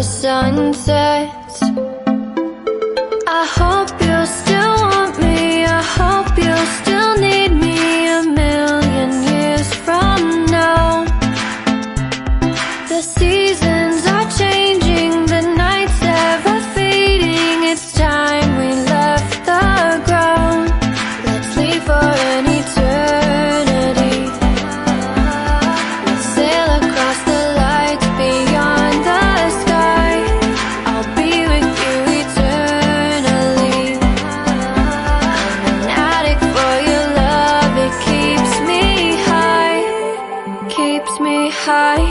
sun sets. I hope you'll still want me, I hope you'll still need me 1,000,000 years from now. The seasons are changing, the nights ever fading. It's time we left the ground. Let's leave for an eternity. Let's sail across the lights beyond the sky. I'll be with you eternally. I'm an addict for your love, it keeps me high, keeps me high.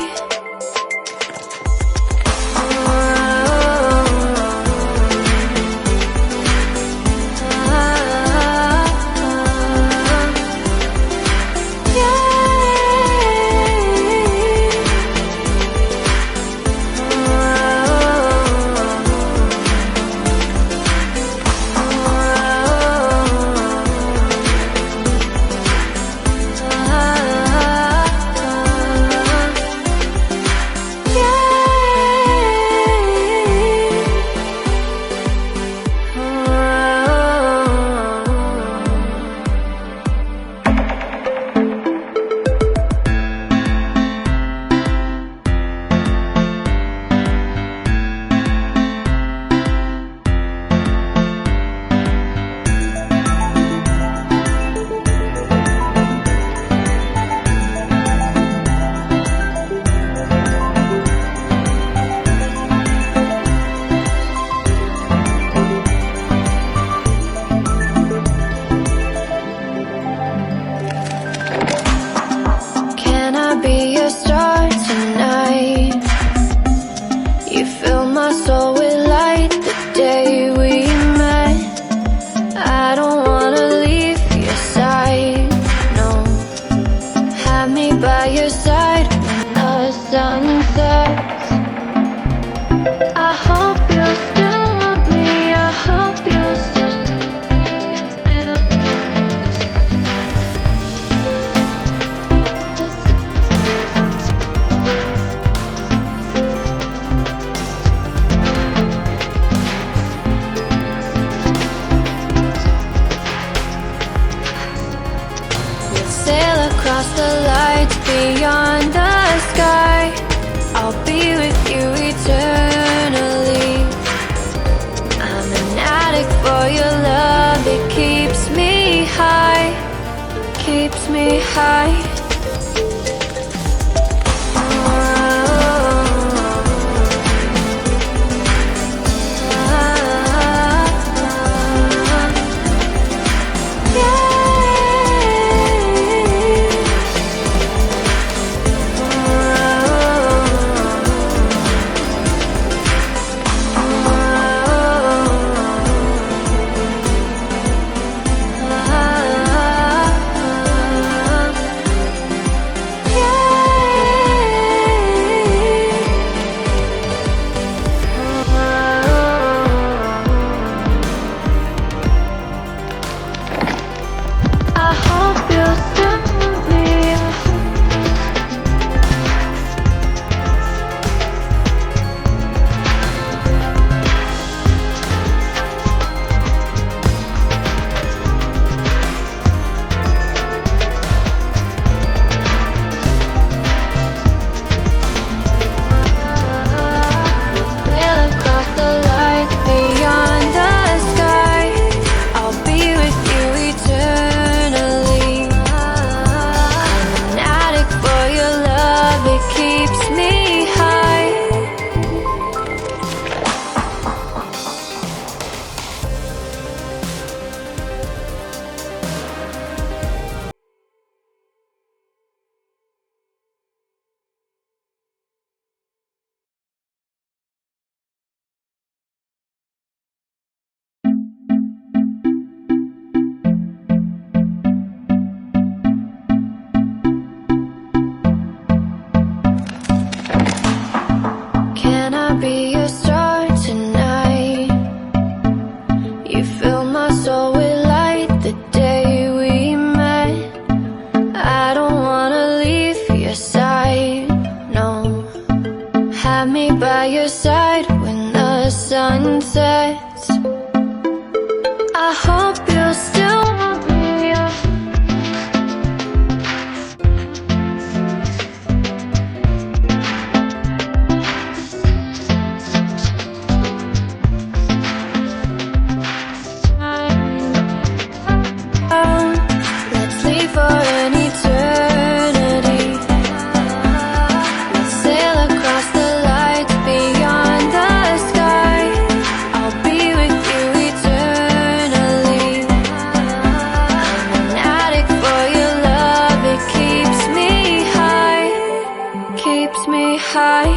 Can I be your star tonight? You fill my soul with light the day we met. I don't wanna leave your side, no. Have me by your side when the sun sets. I hope you'll still want me, I hope you'll still. Sail across the lights beyond the sky. I'll be with you eternally. I'm an addict for your love, it keeps me high, keeps me high. side when the sun sets. I hope you still want me. Let's leave for an eternity. Let's sail across the lights beyond the sky. I'll be with you eternally. I'm an addict for your love. It keeps me high, keeps me high.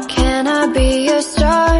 Can I be your star